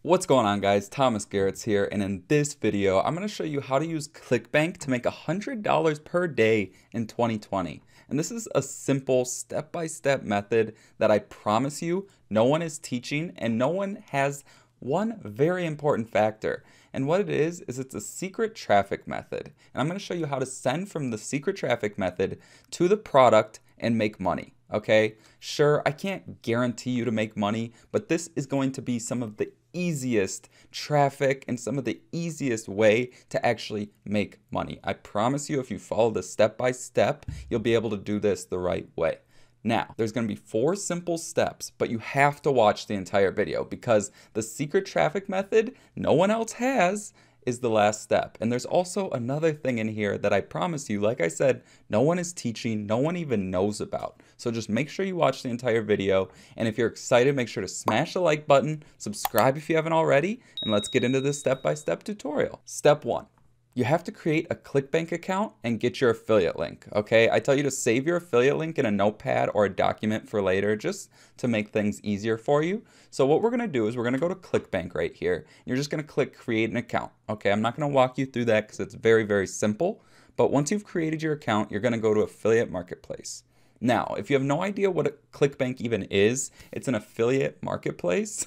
What's going on, guys? Thomas Garetz here, and in this video I'm going to show you how to use ClickBank to make $100 per day in 2020. And this is a simple step-by-step method that I promise you no one is teaching, and no one has one very important factor. And what it is it's a secret traffic method. And I'm going to show you how to send from the secret traffic method to the product and make money. Okay, sure, I can't guarantee you to make money, but this is going to be some of the easiest traffic and some of the easiest way to actually make money. I promise you, if you follow this step by step, you'll be able to do this the right way. Now, there's going to be 4 simple steps, but you have to watch the entire video because the secret traffic method no one else has is the last step. And there's also another thing in here that I promise you, like I said, no one is teaching, no one even knows about. So just make sure you watch the entire video. And if you're excited, make sure to smash the like button, subscribe if you haven't already, and let's get into this step-by-step tutorial. Step 1. You have to create a ClickBank account and get your affiliate link, okay? I tell you to save your affiliate link in a notepad or a document for later just to make things easier for you. So what we're gonna do is we're gonna go to ClickBank right here. You're just gonna click create an account, okay? I'm not gonna walk you through that because it's very, very simple. But once you've created your account, you're gonna go to Affiliate Marketplace. Now, if you have no idea what a ClickBank even is, it's an affiliate marketplace.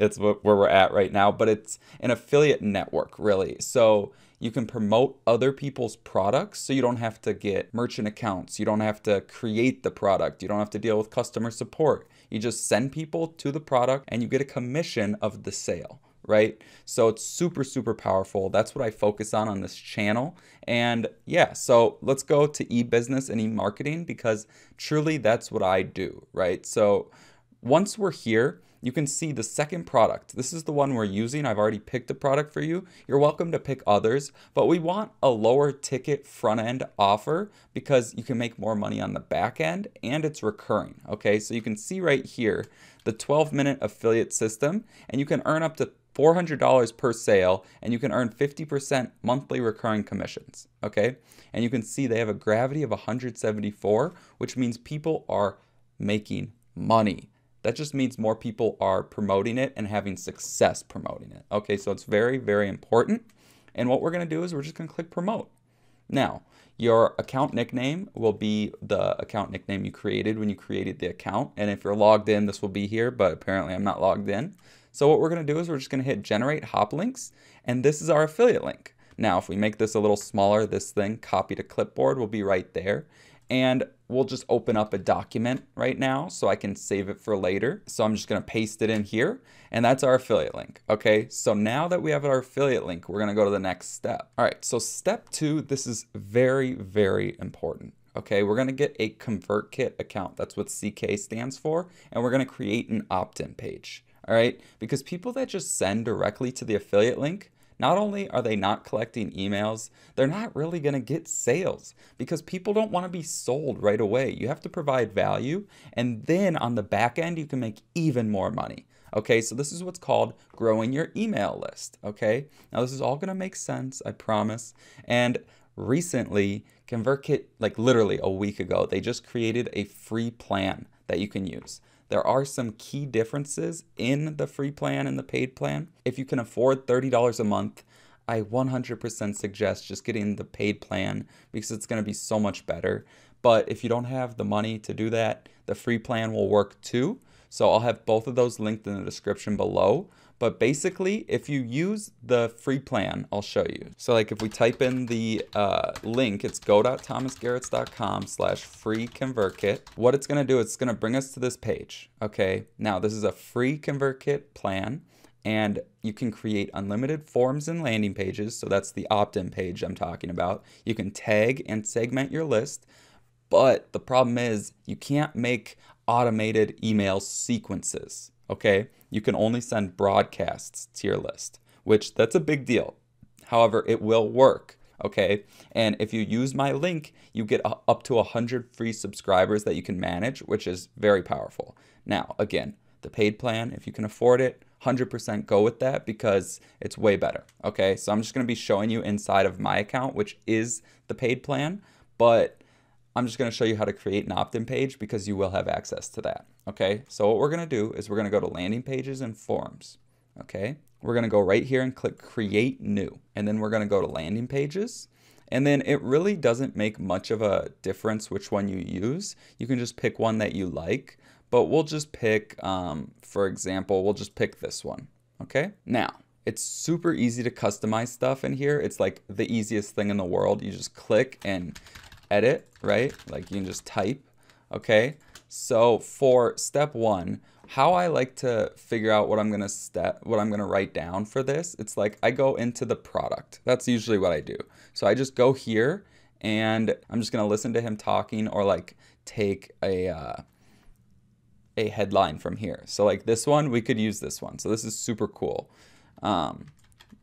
It's where we're at right now, but it's an affiliate network, really. So you can promote other people's products, so you don't have to get merchant accounts. You don't have to create the product. You don't have to deal with customer support. You just send people to the product and you get a commission of the sale, right? So it's super, super powerful. That's what I focus on this channel. And yeah, so let's go to e-business and e-marketing because truly that's what I do, right? So once we're here, you can see the second product. This is the one we're using. I've already picked a product for you. You're welcome to pick others, but we want a lower ticket front end offer because you can make more money on the back end and it's recurring. Okay, so you can see right here the 12-minute affiliate system, and you can earn up to $400 per sale, and you can earn 50% monthly recurring commissions, okay? And you can see they have a gravity of 174, which means people are making money. That just means more people are promoting it and having success promoting it, okay? So it's very, very important. And what we're gonna do is we're just gonna click promote. Now, your account nickname will be the account nickname you created when you created the account. And if you're logged in, this will be here, but apparently I'm not logged in. So what we're gonna do is we're just gonna hit generate hop links, and this is our affiliate link. Now, if we make this a little smaller, this thing, copy to clipboard, will be right there. And we'll just open up a document right now so I can save it for later. So I'm just gonna paste it in here, and that's our affiliate link, okay? So now that we have our affiliate link, we're gonna go to the next step. All right, so step 2, this is very, very important. Okay, we're gonna get a ConvertKit account. That's what CK stands for. And we're gonna create an opt-in page, all right? Because people that just send directly to the affiliate link, not only are they not collecting emails, they're not really going to get sales because people don't want to be sold right away. You have to provide value, and then on the back end, you can make even more money. Okay, so this is what's called growing your email list. Okay, now this is all going to make sense, I promise. And recently, ConvertKit, like literally a week ago, they just created a free plan that you can use. There are some key differences in the free plan and the paid plan. If you can afford $30 a month, I 100% suggest just getting the paid plan because it's going to be so much better. But if you don't have the money to do that, the free plan will work too. So I'll have both of those linked in the description below. But basically, if you use the free plan, I'll show you. So like if we type in the link, it's go.thomasgaretz.com/free ConvertKit. What it's gonna do, it's gonna bring us to this page, okay? Now this is a free ConvertKit plan, and you can create unlimited forms and landing pages. So that's the opt-in page I'm talking about. You can tag and segment your list, but the problem is you can't make automated email sequences, okay? You can only send broadcasts to your list, which that's a big deal. However, it will work, okay? And if you use my link, you get up to 100 free subscribers that you can manage, which is very powerful. Now, again, the paid plan, if you can afford it, 100% go with that because it's way better, okay? So I'm just gonna be showing you inside of my account, which is the paid plan, but I'm just going to show you how to create an opt-in page because you will have access to that. Okay, so what we're going to do is we're going to go to landing pages and forms. Okay, we're going to go right here and click create new, and then we're going to go to landing pages. And then it really doesn't make much of a difference which one you use. You can just pick one that you like, but we'll just pick, for example, we'll just pick this one. Okay, now it's super easy to customize stuff in here. It's like the easiest thing in the world. You just click and edit, right? Like you can just type. Okay, so for step one, how I like to figure out what I'm gonna write down for this, it's like I go into the product. That's usually what I do. So I just go here and I'm just gonna listen to him talking, or like take a headline from here. So like this one, we could use this one. So this is super cool.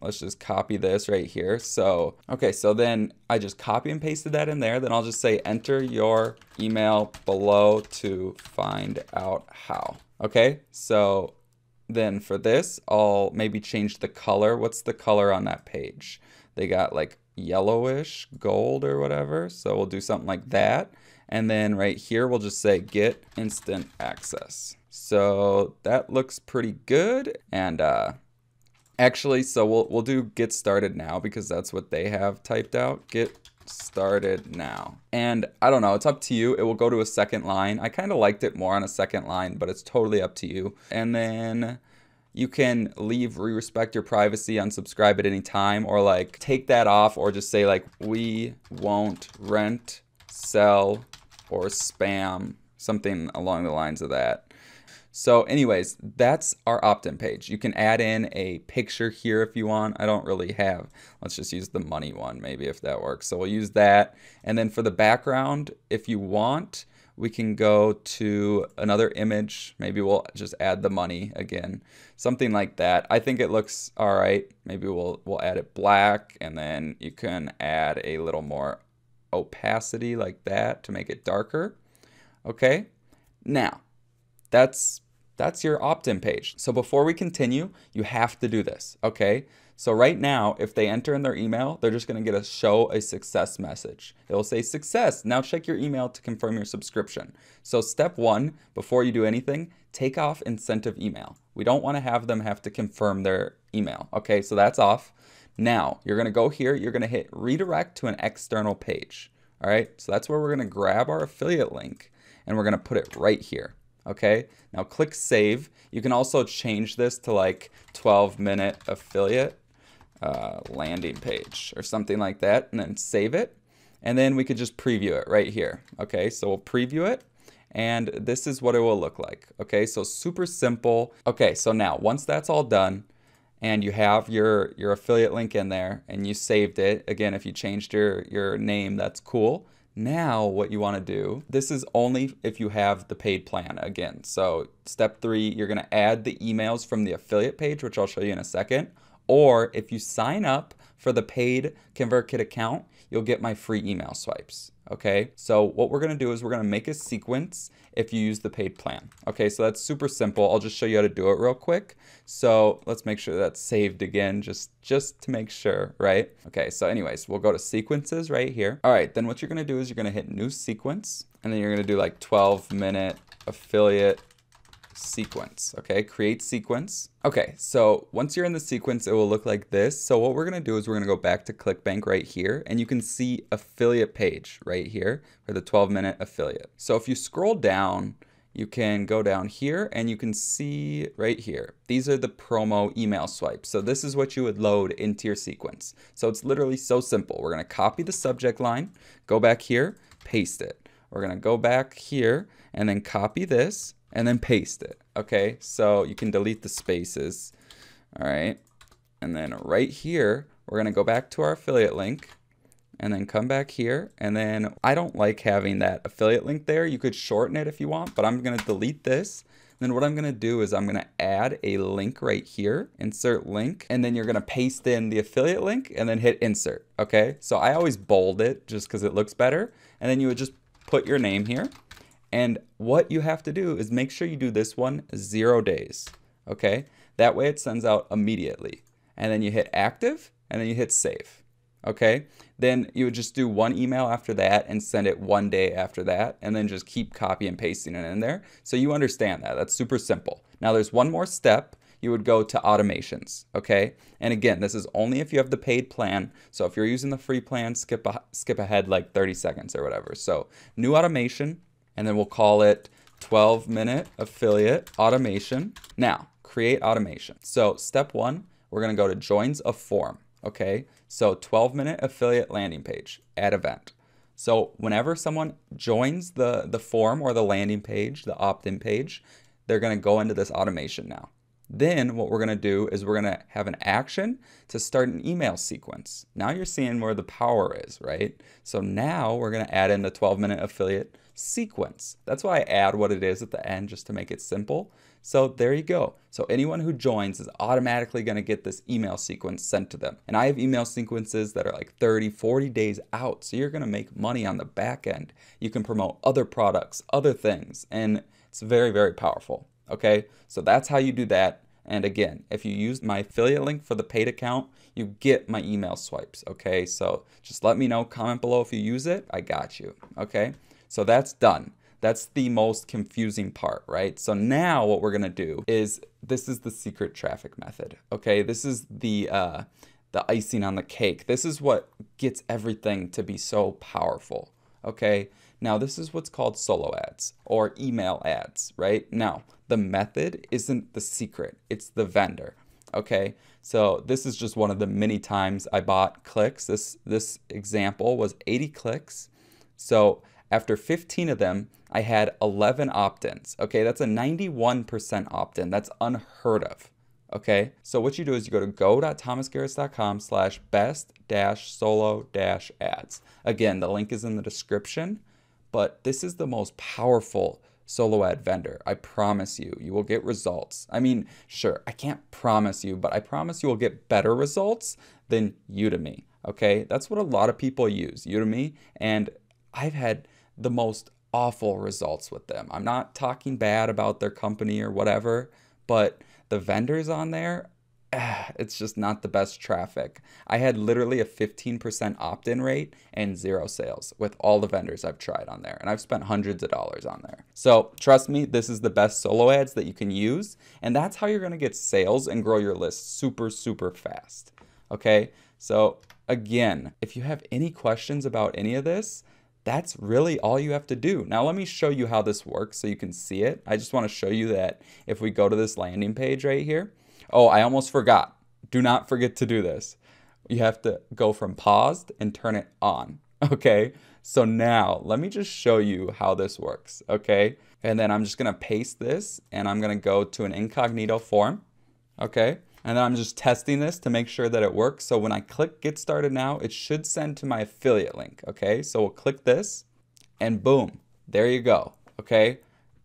Let's just copy this right here. So, okay, so then I just copy and pasted that in there. Then I'll just say enter your email below to find out how. Okay, so then for this, I'll maybe change the color. What's the color on that page? They got like yellowish gold or whatever. So we'll do something like that. And then right here, we'll just say get instant access. So that looks pretty good. And actually, so we'll do get started now because that's what they have typed out. Get started now. And I don't know, it's up to you. It will go to a second line. I kind of liked it more on a second line, but it's totally up to you. And then you can leave, respect your privacy, unsubscribe at any time, or like take that off, or just say like, we won't rent, sell, or spam, something along the lines of that. So anyways, that's our opt-in page. You can add in a picture here if you want. I don't really have, let's just use the money one maybe if that works. So we'll use that. And then for the background, if you want, we can go to another image. Maybe we'll just add the money again, something like that. I think it looks all right. Maybe we'll add it black, and then you can add a little more opacity like that to make it darker. Okay, now that's your opt-in page. So before we continue, you have to do this, okay? So right now, if they enter in their email, they're just gonna get a show a success message. It'll say success, now check your email to confirm your subscription. So step one, before you do anything, take off incentive email. We don't wanna have them have to confirm their email, okay? So that's off. Now, you're gonna go here, you're gonna hit redirect to an external page, all right? So that's where we're gonna grab our affiliate link and we're gonna put it right here. Okay, now click save. You can also change this to like 12-minute affiliate landing page or something like that, and then save it. And then we could just preview it right here. Okay, so we'll preview it, and this is what it will look like. Okay, so super simple. Okay, so now once that's all done and you have your affiliate link in there and you saved it, again, if you changed your name, that's cool. Now what you want to do, this is only if you have the paid plan again. So step 3, you're going to add the emails from the affiliate page, which I'll show you in a second. Or if you sign up for the paid ConvertKit account, you'll get my free email swipes. Okay, so what we're going to do is we're going to make a sequence if you use the paid plan. Okay, so that's super simple. I'll just show you how to do it real quick. So let's make sure that's saved again, just to make sure, right? Okay, so anyways, we'll go to sequences right here. All right, then what you're going to do is you're going to hit new sequence, and then you're going to do like 12-minute affiliate sequence. Okay, create sequence. Okay, so once you're in the sequence, it will look like this. So what we're going to do is we're going to go back to ClickBank right here, and you can see affiliate page right here for the 12-minute affiliate. So if you scroll down, you can go down here and you can see right here, these are the promo email swipes. So this is what you would load into your sequence. So it's literally so simple. We're going to copy the subject line, go back here, paste it. We're going to go back here and then copy this and then paste it. Okay, so you can delete the spaces. All right, and then right here, we're going to go back to our affiliate link and then come back here. And then I don't like having that affiliate link there. You could shorten it if you want, but I'm going to delete this. Then what I'm going to do is I'm going to add a link right here, insert link, and then you're going to paste in the affiliate link and then hit insert. Okay, so I always bold it just because it looks better. And then you would just put your name here. And what you have to do is make sure you do this one 0 days. Okay, that way it sends out immediately. And then you hit active and then you hit save. Okay, then you would just do one email after that and send it 1 day after that, and then just keep copy and pasting it in there. So you understand that. That's super simple. Now there's one more step. you would go to automations, okay? And again, this is only if you have the paid plan. So if you're using the free plan, skip ahead like 30 seconds or whatever. So new automation, and then we'll call it 12-minute affiliate automation. Now, create automation. So step one, we're gonna go to joins a form, okay? So 12-minute affiliate landing page, add event. So whenever someone joins the form or the landing page, the opt-in page, they're gonna go into this automation now. Then what we're gonna do is we're gonna have an action to start an email sequence. Now you're seeing where the power is, right? So now we're gonna add in the 12-minute affiliate sequence. That's why I add what it is at the end just to make it simple. So there you go. So anyone who joins is automatically going to get this email sequence sent to them. And I have email sequences that are like 30, 40 days out. So you're going to make money on the back end. You can promote other products, other things, and it's very, very powerful. Okay, so that's how you do that. And again, if you use my affiliate link for the paid account, you get my email swipes. Okay, so just let me know, comment below if you use it. I got you. Okay, so that's done. That's the most confusing part, right? So now what we're gonna do is, this is the secret traffic method, okay? This is the icing on the cake. This is what gets everything to be so powerful, okay? Now this is what's called solo ads or email ads, right? Now, the method isn't the secret, it's the vendor, okay? So this is just one of the many times I bought clicks. This example was 80 clicks. So after 15 of them, I had 11 opt-ins. Okay, that's a 91% opt-in. That's unheard of. Okay, so what you do is you go to go.thomasgaretz.com/best-solo-ads. Again, the link is in the description, but this is the most powerful solo ad vendor. I promise you, you will get results. I mean, sure, I can't promise you, but I promise you will get better results than Udemy. Okay, that's what a lot of people use, Udemy, and I've had the most awful results with them. I'm not talking bad about their company or whatever, but the vendors on there, it's just not the best traffic. I had literally a 15% opt-in rate and 0 sales with all the vendors I've tried on there, and I've spent hundreds of dollars on there. So trust me, this is the best solo ads that you can use, and that's how you're gonna get sales and grow your list super, super fast. Okay, so again, if you have any questions about any of this, that's really all you have to do. Now let me show you how this works so you can see it. I just want to show you that if we go to this landing page right here. Oh, I almost forgot. Do not forget to do this. You have to go from paused and turn it on. Okay, so now let me just show you how this works. Okay, and then I'm just gonna paste this and I'm gonna go to an incognito form. Okay, and then I'm just testing this to make sure that it works. So when I click get started now, it should send to my affiliate link. Okay, so we'll click this and boom, there you go. Okay,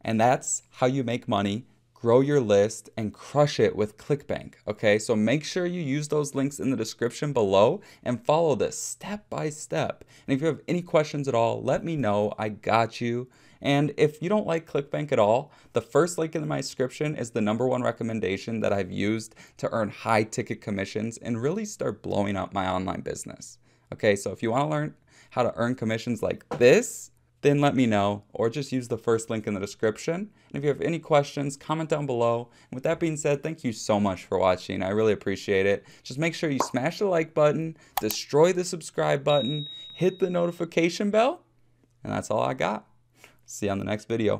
and that's how you make money, grow your list, and crush it with ClickBank. Okay, so make sure you use those links in the description below and follow this step by step. And if you have any questions at all, let me know. I got you. And if you don't like ClickBank at all, the first link in my description is the #1 recommendation that I've used to earn high ticket commissions and really start blowing up my online business. Okay, so if you want to learn how to earn commissions like this, then let me know, or just use the first link in the description. And if you have any questions, comment down below. And with that being said, thank you so much for watching. I really appreciate it. Just make sure you smash the like button, destroy the subscribe button, hit the notification bell, and that's all I got. See you on the next video.